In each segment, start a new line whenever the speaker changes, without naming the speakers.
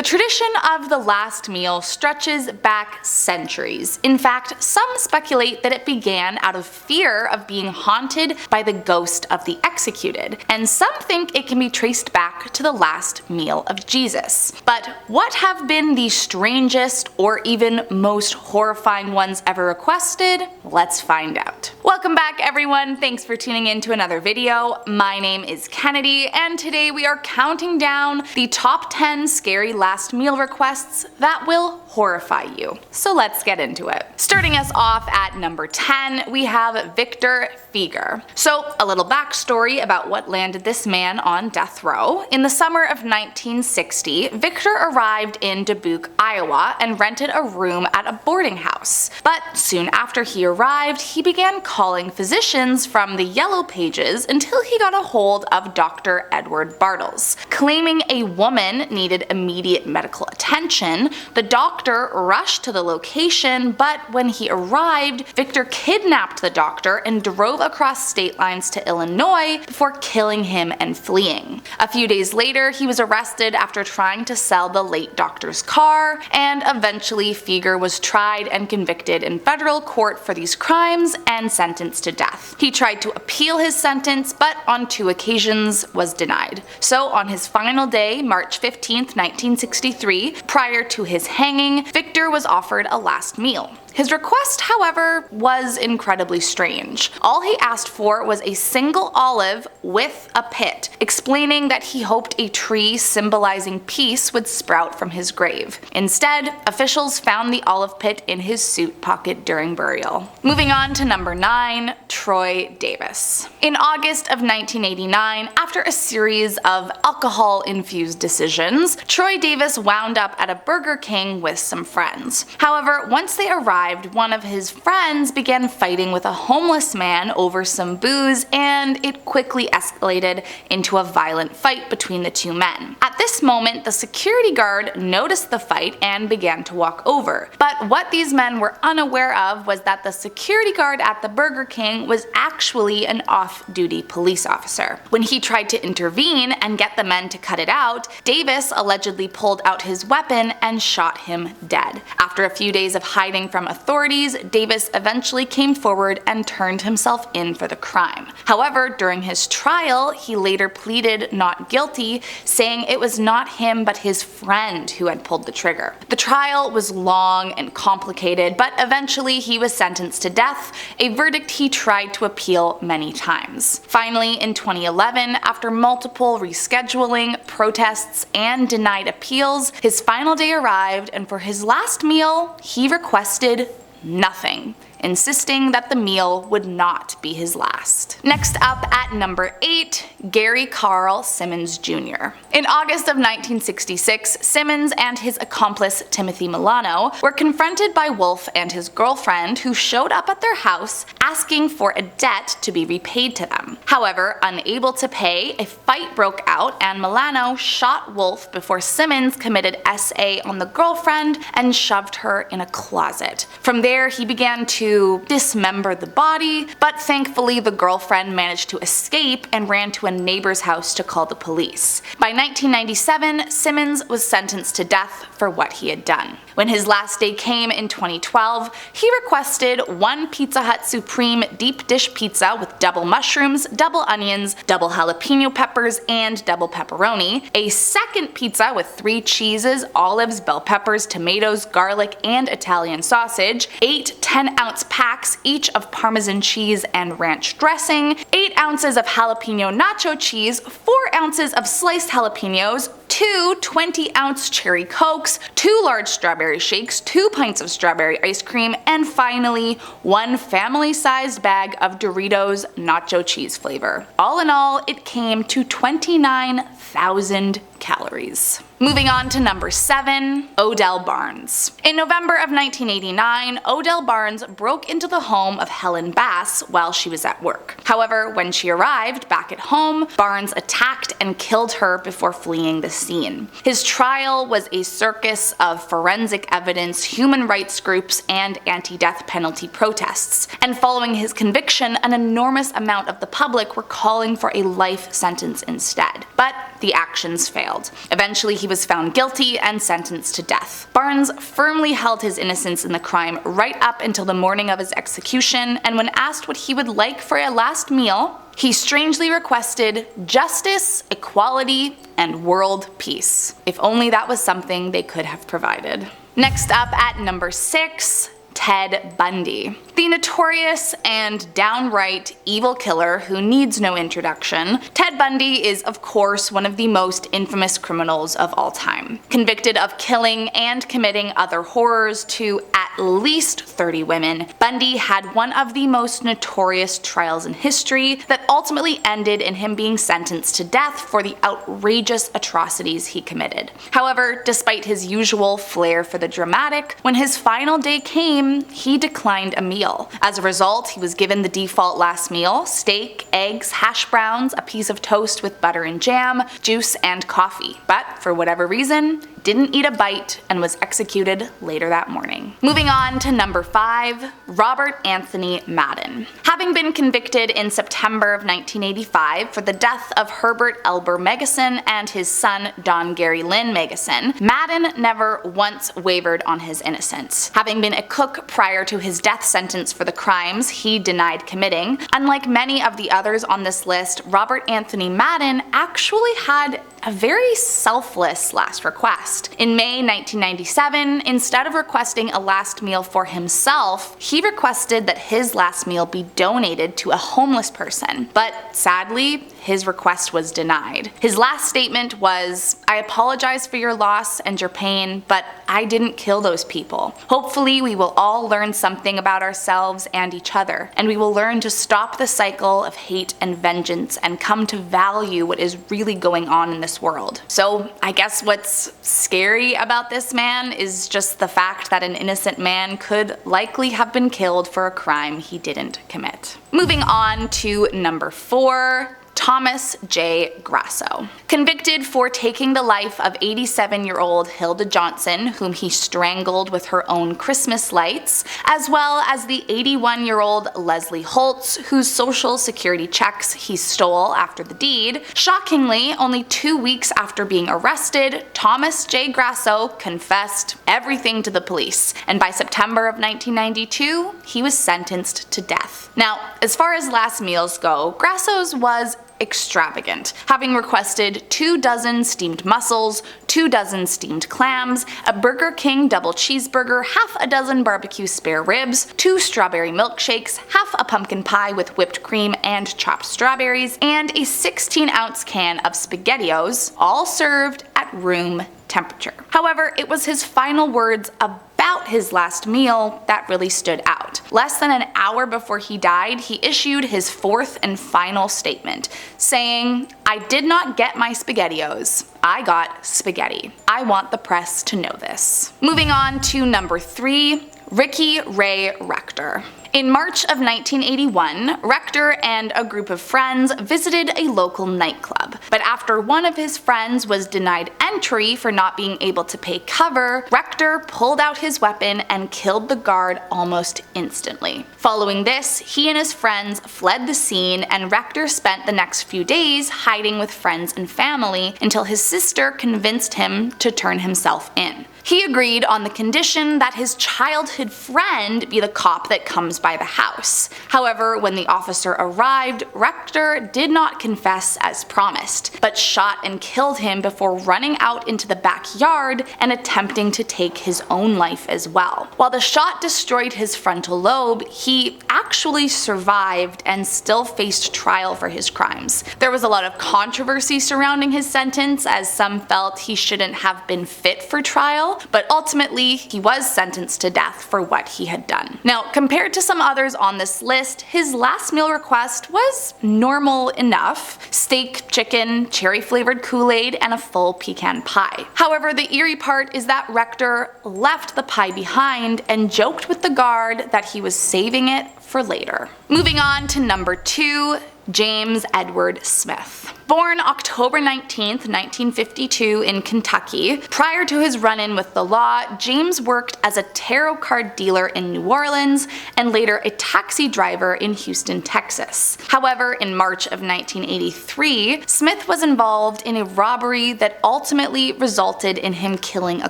tradition of the last meal stretches back centuries. In fact, some speculate that it began out of fear of being haunted by the ghost of the executed, and some think it can be traced back to the last meal of Jesus. But what have been the strangest or even most horrifying ones ever requested? Let's find out. Welcome back everyone, thanks for tuning in to another video. My name is Kennedy, and today we are counting down the top 10 scary last meal requests that will horrify you. So let's get into it. Starting us off at number 10, we have Victor Feguer. So a little backstory about what landed this man on death row. In the summer of 1960, Victor arrived in Dubuque, Iowa and rented a room at a boarding house. But soon after he arrived, he began calling physicians from the Yellow Pages until he got a hold of Dr. Edward Bartles. Claiming a woman needed immediate medical attention, the doctor rushed to the location, but when he arrived, Victor kidnapped the doctor and drove across state lines to Illinois before killing him and fleeing. A few days later, he was arrested after trying to sell the late doctor's car, and eventually Feguer was tried and convicted in federal court for these crimes and sentenced to death. He tried to appeal his sentence, but on 2 occasions was denied. So on his final day, March 15, 1963, prior to his hanging, Victor was offered a last meal. His request, however, was incredibly strange. All he asked for was a single olive with a pit, explaining that he hoped a tree symbolizing peace would sprout from his grave. Instead, officials found the olive pit in his suit pocket during burial. Moving on to number 9, Troy Davis. In August of 1989, after a series of alcohol-infused decisions, Troy Davis wound up at a Burger King with some friends. However, once they arrived, one of his friends began fighting with a homeless man over some booze, and it quickly escalated into a violent fight between the 2 men. At this moment, the security guard noticed the fight and began to walk over. But what these men were unaware of was that the security guard at the Burger King was actually an off-duty police officer. When he tried to intervene and get the men to cut it out, Davis allegedly pulled out his weapon and shot him dead. After a few days of hiding from authorities, Davis eventually came forward and turned himself in for the crime. However, during his trial, he later pleaded not guilty, saying it was not him but his friend who had pulled the trigger. The trial was long and complicated, but eventually he was sentenced to death, a verdict he tried to appeal many times. Finally, in 2011, after multiple rescheduling, protests, and denied appeals, his final day arrived, and for his last meal, he requested nothing, insisting that the meal would not be his last. Next up at number 8, Gary Carl Simmons Jr. In August of 1966, Simmons and his accomplice Timothy Milano were confronted by Wolf and his girlfriend, who showed up at their house asking for a debt to be repaid to them. However, unable to pay, a fight broke out and Milano shot Wolf before Simmons committed SA on the girlfriend and shoved her in a closet. From there, he began to dismember the body, but thankfully the girlfriend managed to escape and ran to a neighbor's house to call the police. By 1997, Simmons was sentenced to death for what he had done. When his last day came in 2012, he requested 1 Pizza Hut Supreme deep dish pizza with double mushrooms, double onions, double jalapeno peppers, and double pepperoni, a second pizza with 3 cheeses, olives, bell peppers, tomatoes, garlic, and Italian sausage, 8 10-ounce packs each of Parmesan cheese and ranch dressing, 8 ounces of jalapeno nacho cheese, 4 ounces of sliced jalapenos, 2 20-ounce cherry cokes, 2 large strawberry shakes, 2 pints of strawberry ice cream, and finally 1 family-sized bag of Doritos nacho cheese flavor. All in all, it came to 29,000 calories. Moving on to number 7, Odell Barnes. In November of 1989, Odell Barnes broke into the home of Helen Bass while she was at work. However, when she arrived back at home, Barnes attacked and killed her before fleeing the scene. His trial was a circus of forensic evidence, human rights groups, and anti-death penalty protests. And following his conviction, an enormous amount of the public were calling for a life sentence instead. But the actions failed. Eventually, he he was found guilty and sentenced to death. Barnes firmly held his innocence in the crime right up until the morning of his execution, and when asked what he would like for a last meal, he strangely requested justice, equality, and world peace. If only that was something they could have provided. Next up at number 6, Ted Bundy. The notorious and downright evil killer who needs no introduction, Ted Bundy is of course one of the most infamous criminals of all time. Convicted of killing and committing other horrors to at least 30 women, Bundy had one of the most notorious trials in history that ultimately ended in him being sentenced to death for the outrageous atrocities he committed. However, despite his usual flair for the dramatic, when his final day came, he declined a meal. As a result, he was given the default last meal: steak, eggs, hash browns, a piece of toast with butter and jam, juice, and coffee. But for whatever reason, didn't eat a bite and was executed later that morning. Moving on to number 5, Robert Anthony Madden. Having been convicted in September of 1985 for the death of Herbert Elber Megason and his son Don Gary Lynn Megason, Madden never once wavered on his innocence. Having been a cook prior to his death sentence for the crimes he denied committing, unlike many of the others on this list, Robert Anthony Madden actually had a very selfless last request. In May 1997, instead of requesting a last meal for himself, he requested that his last meal be donated to a homeless person. But sadly, his request was denied. His last statement was, "I apologize for your loss and your pain, but I didn't kill those people. Hopefully we will all learn something about ourselves and each other, and we will learn to stop the cycle of hate and vengeance and come to value what is really going on in this world." So I guess what's scary about this man is just the fact that an innocent man could likely have been killed for a crime he didn't commit. Moving on to number 4, Thomas J. Grasso. Convicted for taking the life of 87-year-old Hilda Johnson, whom he strangled with her own Christmas lights, as well as the 81-year-old Leslie Holtz, whose social security checks he stole after the deed, shockingly, only 2 weeks after being arrested, Thomas J. Grasso confessed everything to the police, and by September of 1992, he was sentenced to death. Now, as far as last meals go, Grasso's was extravagant, having requested 2 dozen steamed mussels, 2 dozen steamed clams, a Burger King double cheeseburger, half a dozen barbecue spare ribs, 2 strawberry milkshakes, half a pumpkin pie with whipped cream and chopped strawberries, and a 16-ounce can of SpaghettiOs, all served at room temperature. However, it was his final words about his last meal that really stood out. Less than an hour before he died, he issued his 4th and final statement, saying, "I did not get my SpaghettiOs. I got spaghetti. I want the press to know this." Moving on to number 3, Ray Rector. In March of 1981, Rector and a group of friends visited a local nightclub, but after one of his friends was denied entry for not being able to pay cover, Rector pulled out his weapon and killed the guard almost instantly. Following this, he and his friends fled the scene, and Rector spent the next few days hiding with friends and family until his sister convinced him to turn himself in. He agreed on the condition that his childhood friend be the cop that comes by the house. However, when the officer arrived, Rector did not confess as promised, but shot and killed him before running out into the backyard and attempting to take his own life as well. While the shot destroyed his frontal lobe, he actually survived and still faced trial for his crimes. There was a lot of controversy surrounding his sentence, as some felt he shouldn't have been fit for trial, but ultimately he was sentenced to death for what he had done. Now, compared to some others on this list, his last meal request was normal enough: steak, chicken, cherry flavored Kool-Aid, and a full pecan pie. However, the eerie part is that Rector left the pie behind and joked with the guard that he was saving it for later. Moving on to number 2, James Edward Smith. Born October 19, 1952 in Kentucky, prior to his run-in with the law, James worked as a tarot card dealer in New Orleans and later a taxi driver in Houston, Texas. However, in March of 1983, Smith was involved in a robbery that ultimately resulted in him killing a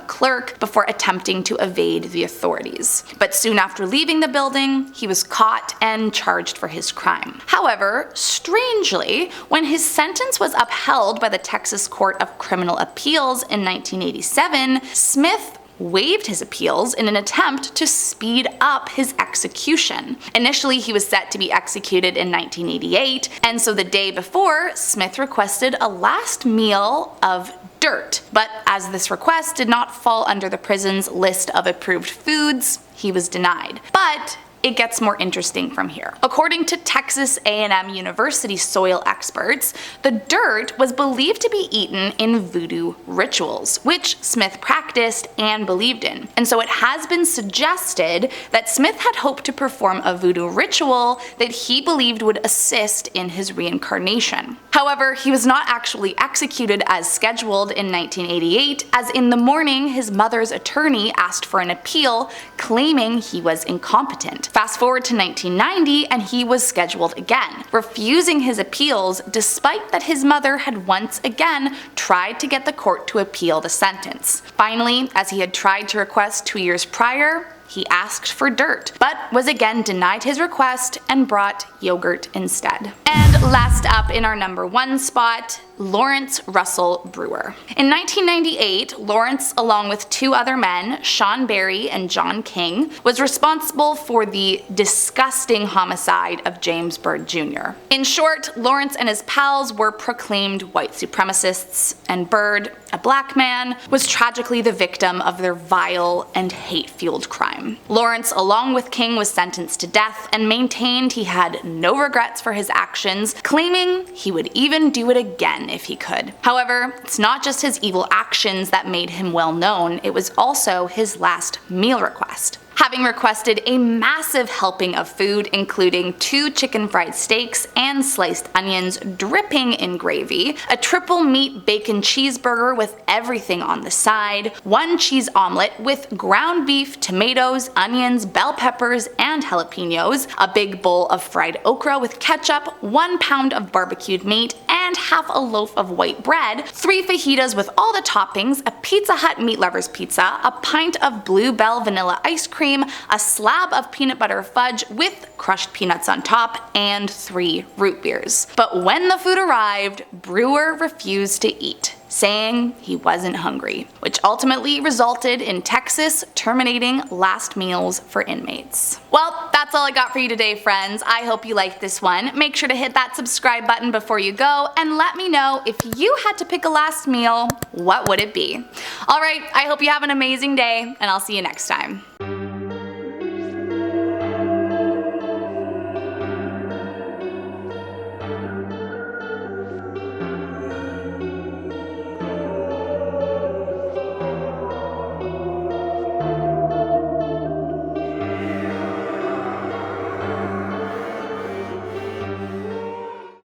clerk before attempting to evade the authorities. But soon after leaving the building, he was caught and charged for his crime. However, strangely, when his sentence was upheld by the Texas Court of Criminal Appeals in 1987, Smith waived his appeals in an attempt to speed up his execution. Initially, he was set to be executed in 1988, and so the day before, Smith requested a last meal of dirt. But as this request did not fall under the prison's list of approved foods, he was denied. But it gets more interesting from here. According to Texas A&M University soil experts, the dirt was believed to be eaten in voodoo rituals, which Smith practiced and believed in. And so it has been suggested that Smith had hoped to perform a voodoo ritual that he believed would assist in his reincarnation. However, he was not actually executed as scheduled in 1988, as in the morning his mother's attorney asked for an appeal, claiming he was incompetent. Fast forward to 1990 and he was scheduled again, refusing his appeals despite that his mother had once again tried to get the court to appeal the sentence. Finally, as he had tried to request 2 years prior, he asked for dirt, but was again denied his request and brought yogurt instead. And last up in our number 1 spot, Lawrence Russell Brewer. In 1998, Lawrence, along with 2 other men, Sean Berry and John King, was responsible for the disgusting homicide of James Byrd Jr. In short, Lawrence and his pals were proclaimed white supremacists, and Byrd, a black man, was tragically the victim of their vile and hate-fueled crime. Lawrence, along with King, was sentenced to death and maintained he had no regrets for his actions, claiming he would even do it again if he could. However, it's not just his evil actions that made him well known, it was also his last meal request. Having requested a massive helping of food, including 2 chicken fried steaks and sliced onions dripping in gravy, a triple meat bacon cheeseburger with everything on the side, 1 cheese omelet with ground beef, tomatoes, onions, bell peppers, and jalapenos, a big bowl of fried okra with ketchup, 1 pound of barbecued meat, and half a loaf of white bread, 3 fajitas with all the toppings, a Pizza Hut meat lovers pizza, a pint of Bluebell vanilla ice cream, a slab of peanut butter fudge with crushed peanuts on top, and 3 root beers. But when the food arrived, Brewer refused to eat, saying he wasn't hungry, which ultimately resulted in Texas terminating last meals for inmates. Well, that's all I got for you today, friends. I hope you liked this one. Make sure to hit that subscribe button before you go, and let me know if you had to pick a last meal, what would it be? Alright, I hope you have an amazing day, and I'll see you next time.